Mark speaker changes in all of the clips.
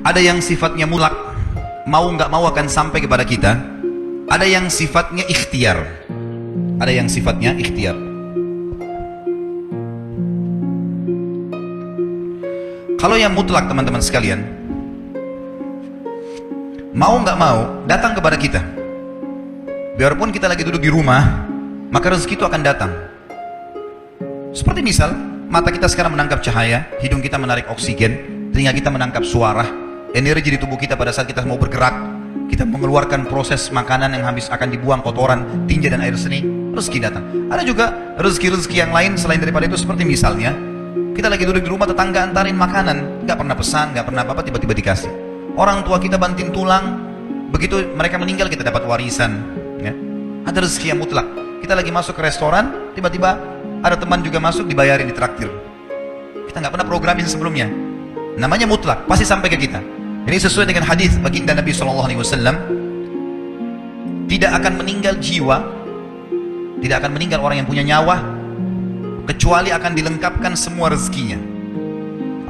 Speaker 1: Ada yang sifatnya mutlak, mau nggak mau akan sampai kepada kita. Ada yang sifatnya ikhtiar. Ada yang sifatnya ikhtiar. Kalau yang mutlak teman-teman sekalian, mau nggak mau datang kepada kita. Biarpun kita lagi duduk di rumah, maka rezeki itu akan datang. Seperti misal, mata kita sekarang menangkap cahaya, hidung kita menarik oksigen, telinga kita menangkap suara, energi di tubuh kita pada saat kita mau bergerak, kita mengeluarkan proses makanan yang habis akan dibuang, kotoran, tinja dan air seni, rezeki datang. Ada juga rezeki-rezeki yang lain selain daripada itu, seperti misalnya kita lagi duduk di rumah, tetangga antarin makanan, nggak pernah pesan, nggak pernah apa-apa, tiba-tiba dikasih. Orang tua kita banting tulang, begitu mereka meninggal kita dapat warisan. Ya. Ada rezeki yang mutlak. Kita lagi masuk ke restoran, tiba-tiba ada teman juga masuk, dibayarin, ditraktir. Kita nggak pernah programin sebelumnya. Namanya mutlak, pasti sampai ke kita. Ini sesuai dengan hadis baginda Nabi SAW. Tidak akan meninggal jiwa, tidak akan meninggal orang yang punya nyawa, kecuali akan dilengkapkan semua rezekinya.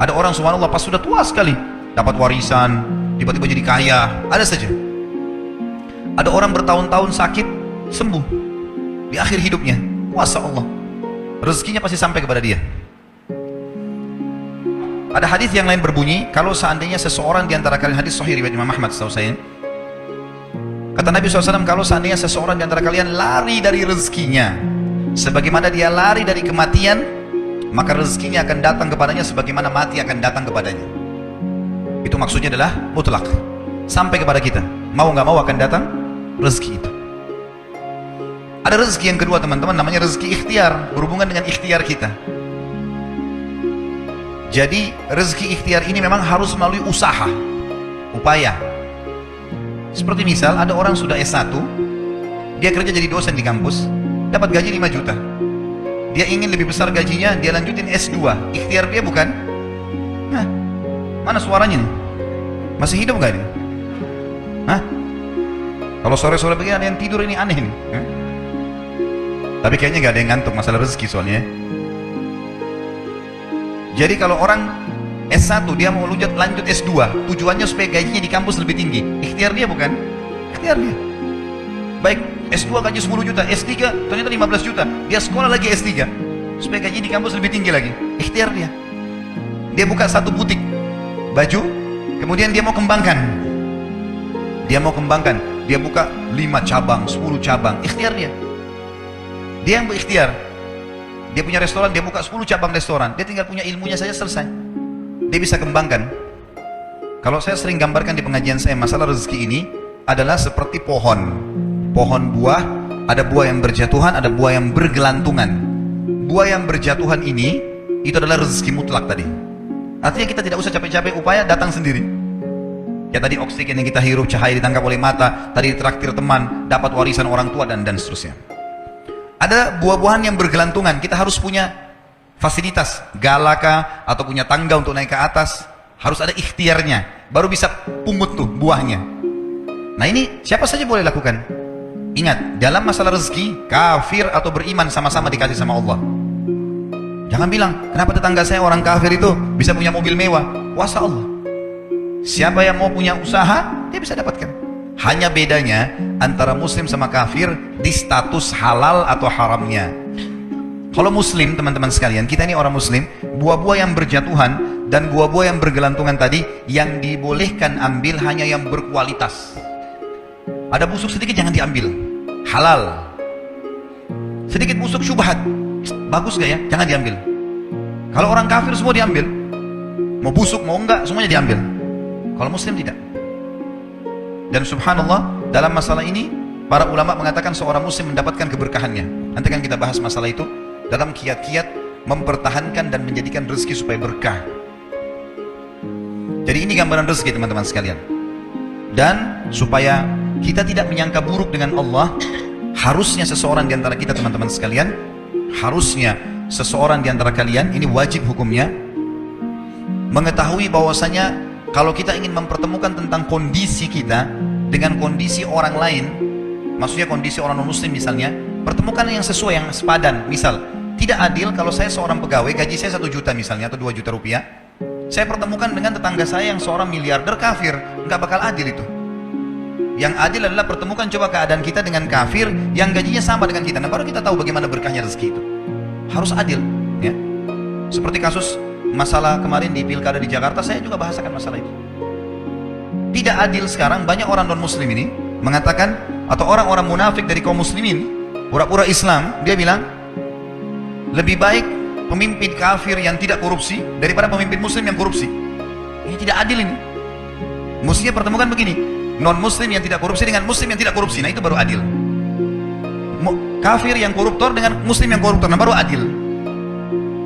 Speaker 1: Ada orang subhanallah pas sudah tua sekali, dapat warisan, tiba-tiba jadi kaya, ada saja. Ada orang bertahun-tahun sakit, sembuh di akhir hidupnya, kuasa Allah, rezekinya pasti sampai kepada dia. Ada hadis yang lain berbunyi, kalau seandainya seseorang di antara kalian, hadis sahih riwayat Imam Ahmad setahu saya, kata Nabi SAW, kalau seandainya seseorang di antara kalian lari dari rezekinya sebagaimana dia lari dari kematian, maka rezekinya akan datang kepadanya sebagaimana mati akan datang kepadanya. Itu maksudnya adalah mutlak, sampai kepada kita, mau nggak mau akan datang rezeki itu. Ada rezeki yang kedua teman-teman, namanya rezeki ikhtiar, berhubungan dengan ikhtiar kita. Jadi rezeki ikhtiar ini memang harus melalui usaha, upaya. Seperti misal ada orang sudah S1, dia kerja jadi dosen di kampus, dapat gaji 5 juta. Dia ingin lebih besar gajinya, dia lanjutin S2. Ikhtiar dia bukan? Nah, mana suaranya nih? Masih hidup gak dia? Hah? Kalau sore-sore begini ada yang tidur, ini aneh nih. Tapi kayaknya gak ada yang ngantuk, masalah rezeki soalnya. Jadi kalau orang S1 dia mau lanjut S2, tujuannya supaya gajinya di kampus lebih tinggi. Ikhtiar dia bukan? Ikhtiar dia. Baik, S2 gaji 10 juta, S3 ternyata 15 juta. Dia sekolah lagi S3 supaya gaji di kampus lebih tinggi lagi. Ikhtiar dia. Dia buka satu butik baju, kemudian dia mau kembangkan. Dia mau kembangkan, dia buka 5 cabang, 10 cabang. Ikhtiar dia. Dia yang berikhtiar. Dia punya restoran, dia buka 10 cabang restoran. Dia tinggal punya ilmunya saja, selesai. Dia bisa kembangkan. Kalau saya sering gambarkan di pengajian saya, masalah rezeki ini adalah seperti pohon. Pohon buah, ada buah yang berjatuhan, ada buah yang bergelantungan. Buah yang berjatuhan ini, itu adalah rezeki mutlak tadi. Artinya kita tidak usah capek-capek upaya, datang sendiri. Ya tadi oksigen yang kita hirup, cahaya ditangkap oleh mata, tadi ditraktir teman, dapat warisan orang tua, dan seterusnya. Ada buah-buahan yang bergelantungan, kita harus punya fasilitas, galaka atau punya tangga untuk naik ke atas, harus ada ikhtiarnya, baru bisa pungut tuh buahnya. Nah ini siapa saja boleh lakukan. Ingat, dalam masalah rezeki, kafir atau beriman sama-sama dikasih sama Allah. Jangan bilang, kenapa tetangga saya orang kafir itu bisa punya mobil mewah? Kuasa Allah. Siapa yang mau punya usaha, dia bisa dapatkan. Hanya bedanya antara muslim sama kafir di status halal atau haramnya. Kalau muslim, teman-teman sekalian, kita ini orang muslim, buah-buah yang berjatuhan dan buah-buah yang bergelantungan tadi, yang dibolehkan ambil hanya yang berkualitas. Ada busuk sedikit jangan diambil, halal. Sedikit busuk syubhat, bagus gak ya? Jangan diambil. Kalau orang kafir semua diambil, mau busuk mau enggak semuanya diambil. Kalau muslim tidak. Dan subhanallah, dalam masalah ini para ulama mengatakan seorang muslim mendapatkan keberkahannya. Nanti kan kita bahas masalah itu dalam kiat-kiat mempertahankan dan menjadikan rezeki supaya berkah. Jadi ini gambaran rezeki teman-teman sekalian. Dan supaya kita tidak menyangka buruk dengan Allah, harusnya seseorang di antara kita teman-teman sekalian, harusnya seseorang di antara kalian, ini wajib hukumnya, mengetahui bahwasanya kalau kita ingin mempertemukan tentang kondisi kita dengan kondisi orang lain, maksudnya kondisi orang non-muslim misalnya, pertemukan yang sesuai, yang sepadan. Misal, tidak adil kalau saya seorang pegawai, gaji saya 1 juta misalnya, atau 2 juta rupiah, Saya pertemukan dengan tetangga saya yang seorang miliarder kafir, nggak bakal adil itu. Yang adil adalah pertemukan coba keadaan kita dengan kafir yang gajinya sama dengan kita. Nah baru kita tahu bagaimana berkahnya rezeki itu. Harus adil, ya. Seperti kasus masalah kemarin di pilkada di Jakarta, saya juga bahasakan masalah itu. Tidak adil sekarang banyak orang non muslim ini mengatakan, atau orang-orang munafik dari kaum muslimin, pura-pura Islam, dia bilang lebih baik pemimpin kafir yang tidak korupsi daripada pemimpin muslim yang korupsi. Ini tidak adil ini. Mestinya pertemukan begini, non muslim yang tidak korupsi dengan muslim yang tidak korupsi, nah itu baru adil. Kafir yang koruptor dengan muslim yang koruptor, nah baru adil.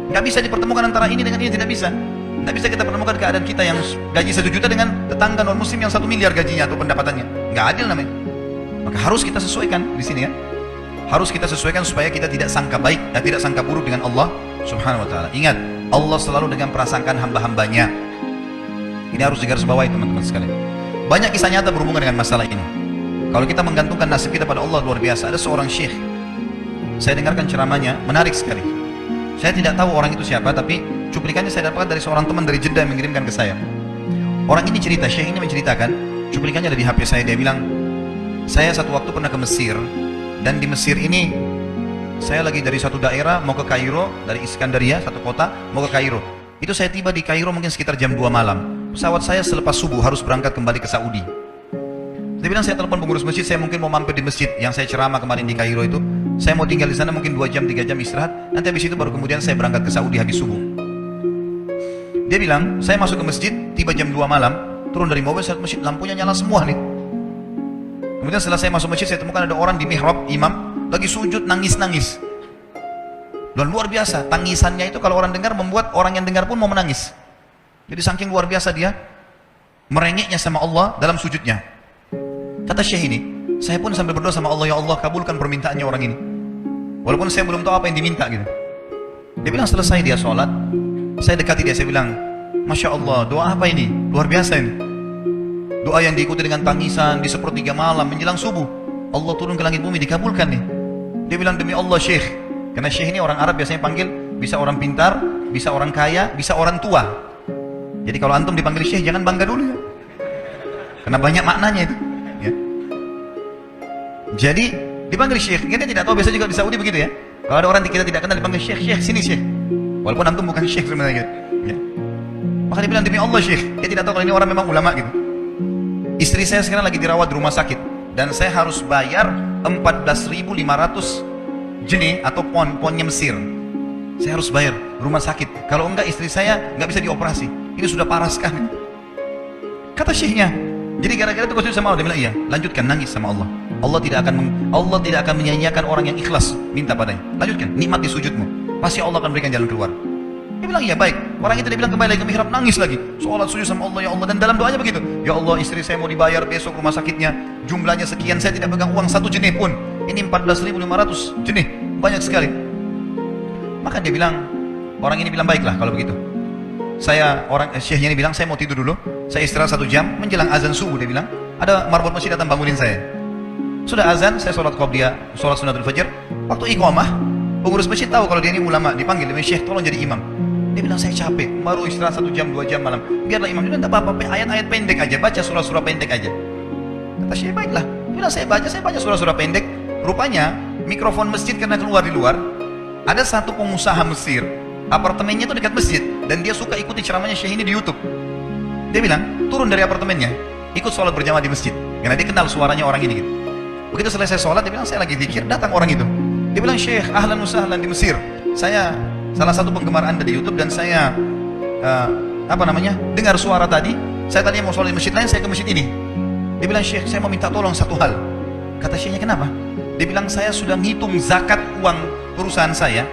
Speaker 1: Nggak bisa dipertemukan antara ini dengan ini, tidak bisa. Nggak bisa kita pertemukan keadaan kita yang gaji 1 juta dengan tetangga non muslim yang 1 miliar gajinya atau pendapatannya. Nggak adil namanya. Maka harus kita sesuaikan di sini, ya. Harus kita sesuaikan supaya kita tidak sangka baik dan tidak sangka buruk dengan Allah Subhanahu wa taala. Ingat, Allah selalu dengan prasangkaan hamba-hambanya. Ini harus digarisbawahi teman-teman sekalian. Banyak kisah nyata berhubungan dengan masalah ini. Kalau kita menggantungkan nasib kita pada Allah, luar biasa. Ada seorang syekh, saya dengarkan ceramahnya, menarik sekali. Saya tidak tahu orang itu siapa, tapi cuplikannya saya dapatkan dari seorang teman dari Jeddah yang mengirimkan ke saya. Orang ini cerita, syekh ini menceritakan, cuplikannya ada di HP saya. Dia bilang, saya satu waktu pernah ke Mesir, dan di Mesir ini saya lagi dari satu daerah mau ke Kairo, dari Iskandaria, satu kota, mau ke Kairo. Itu saya tiba di Kairo mungkin sekitar jam 2 malam. Pesawat saya selepas subuh harus berangkat kembali ke Saudi. Dia bilang, saya telepon pengurus masjid, saya mungkin mau mampir di masjid yang saya ceramah kemarin di Kairo itu. Saya mau tinggal di sana mungkin 2 jam, 3 jam istirahat. Nanti habis itu baru kemudian saya berangkat ke Saudi habis subuh. Dia bilang, saya masuk ke masjid, tiba jam 2 malam, turun dari mobil, saya lihat masjid, lampunya nyala semua nih. Kemudian setelah saya masuk masjid, saya temukan ada orang di mihrab, imam, lagi sujud, nangis-nangis. Dan luar biasa, tangisannya itu kalau orang dengar membuat orang yang dengar pun mau menangis. Jadi saking luar biasa dia merengeknya sama Allah dalam sujudnya. Kata syekh ini, saya pun sambil berdoa sama Allah, ya Allah kabulkan permintaannya orang ini. Walaupun saya belum tahu apa yang diminta gitu. Dia bilang selesai dia sholat, saya dekati dia, saya bilang, Masya Allah, doa apa ini? Luar biasa ini. Doa yang diikuti dengan tangisan di sepertiga malam menjelang subuh. Allah turun ke langit bumi, dikabulkan nih. Dia bilang, demi Allah syekh. Karena syekh ini orang Arab biasanya panggil, bisa orang pintar, bisa orang kaya, bisa orang tua. Jadi kalau antum dipanggil syekh, jangan bangga dulu ya. Karena banyak maknanya itu. Ya. Jadi dipanggil syekh, kita tidak tahu, biasa juga di Saudi begitu ya. Kalau ada orang kita tidak kenal dipanggil syekh, syekh sini syekh. Walaupun antum bukan syekh sebenarnya gitu. Ya. Maka dia bilang, demi Allah syekh. Dia tidak tahu kalau ini orang memang ulama gitu. Istri saya sekarang lagi dirawat di rumah sakit dan saya harus bayar 14.500 jenih atau ponnya Mesir. Saya harus bayar rumah sakit. Kalau enggak istri saya nggak bisa dioperasi. Ini sudah parah sekali. Kata syekhnya, jadi gara-gara itu kau sujud sama Allah. Dia bilang, iya, lanjutkan nangis sama Allah. Allah tidak akan menyanyiakan orang yang ikhlas minta padanya. Lanjutkan, nikmati sujudmu. Pasti Allah akan berikan jalan keluar. Dia bilang, iya baik. Orang itu dia bilang kembali lagi ke mihrab, nangis lagi. Sholat sujud sama Allah, ya Allah. Dan dalam doanya begitu, ya Allah istri saya mau dibayar besok rumah sakitnya. Jumlahnya sekian, saya tidak pegang uang 1 jenih pun. Ini 14.500 jenih, banyak sekali. Maka dia bilang, orang ini bilang, baiklah kalau begitu. Syekhnya ini bilang, saya mau tidur dulu. Saya istirahat 1 jam, menjelang azan subuh dia bilang, ada marbot masjid datang bangunin saya. Sudah azan, saya sholat qobliyah, sholat sunnatul fajr. Waktu iqamah, pengurus masjid tahu kalau dia ini ulama, dipanggil, dia bilang, syekh tolong jadi imam. Dia bilang, saya capek, baru istirahat 1 jam, 2 jam malam. Biarlah imam, dia bilang, tak apa-apa, ayat-ayat pendek aja, baca surah-surah pendek aja. Kata syekh, baiklah. Dia bilang, saya baca surah-surah pendek. Rupanya, mikrofon masjid karena keluar di luar, ada satu pengusaha Mesir, apartemennya itu dekat masjid, dan dia suka ikuti ceramahnya syekh ini di YouTube. Dia bilang, turun dari apartemennya, ikut sholat berjamaah di masjid, karena dia kenal suaranya orang ini gitu. Begitu selesai sholat, dia bilang, saya lagi zikir, datang orang itu. Dia bilang, syekh, ahlan usahlan di Mesir. Saya salah satu penggemar anda di YouTube, dan saya dengar suara tadi. Saya tadinya mau sholat di masjid lain, saya ke masjid ini. Dia bilang, syekh, saya mau minta tolong satu hal. Kata syekhnya, kenapa? Dia bilang, saya sudah ngitung zakat uang perusahaan saya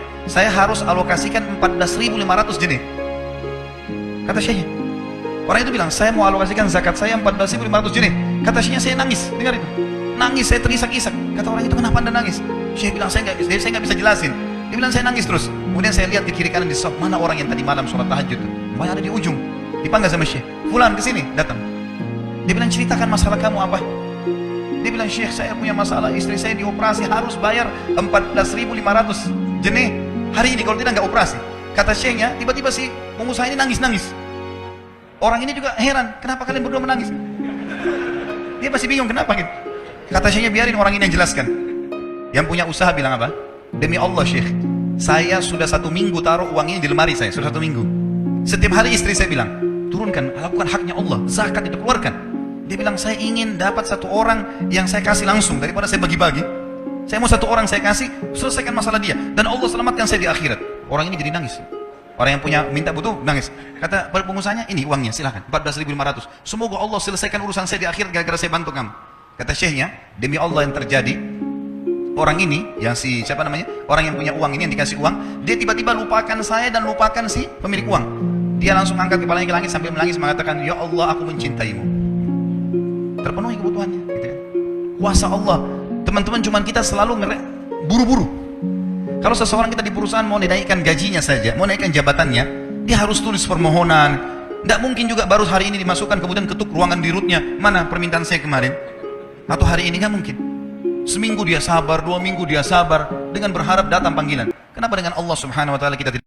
Speaker 1: harus alokasikan 14.500 jenih. Kata syekhnya. Orang itu bilang, saya mau alokasikan zakat saya 14.500 jenih. Kata syekhnya, saya nangis. Dengar itu. Nangis, saya terisak-isak. Kata orang itu, kenapa anda nangis? Syekh bilang, saya nggak bisa jelasin. Dia bilang, saya nangis terus. Kemudian saya lihat di kiri kanan di saf, mana orang yang tadi malam sholat tahajud. Banyak ada di ujung. Dipanggil sama syekh. Fulan kesini, datang. Dia bilang, ceritakan masalah kamu apa? Dia bilang, syekh, saya punya masalah, istri saya dioperasi, harus bayar 14.500 jenih hari ini, kalau tidak nggak operasi. Kata syekhnya, tiba-tiba si pengusaha ini nangis-nangis. Orang ini juga heran, kenapa kalian berdua menangis? Dia pasti bingung, kenapa gitu? Kata syekhnya, biarin orang ini yang jelaskan. Yang punya usaha bilang apa? Demi Allah syekh, saya sudah 1 minggu taruh uang ini di lemari saya, sudah 1 minggu. Setiap hari istri saya bilang, turunkan, lakukan haknya Allah, zakat itu keluarkan. Dia bilang, saya ingin dapat 1 orang yang saya kasih langsung, daripada saya bagi-bagi. Saya mau 1 orang saya kasih, selesaikan masalah dia. Dan Allah selamatkan saya di akhirat. Orang ini jadi nangis. Orang yang punya minta butuh nangis. Kata pengusahanya, ini uangnya silahkan 14.500. Semoga Allah selesaikan urusan saya di akhirat gara-gara saya bantu kamu. Kata syekhnya, demi Allah yang terjadi, orang ini yang si siapa namanya, orang yang punya uang ini yang dikasih uang, dia tiba-tiba lupakan saya dan lupakan si pemilik uang. Dia langsung angkat kepalanya ke langit sambil menangis mengatakan, ya Allah aku mencintaimu. Terpenuhi kebutuhannya. Gitu kan? Kuasa Allah. Teman-teman, cuman kita selalu buru-buru. Kalau seseorang kita di perusahaan mau dinaikkan gajinya saja, mau naikkan jabatannya, dia harus tulis permohonan. Tidak mungkin juga baru hari ini dimasukkan kemudian ketuk ruangan dirutnya, mana permintaan saya kemarin? Atau hari ini, nggak mungkin. Seminggu dia sabar, 2 minggu dia sabar, dengan berharap datang panggilan. Kenapa dengan Allah subhanahu wa ta'ala kita tidak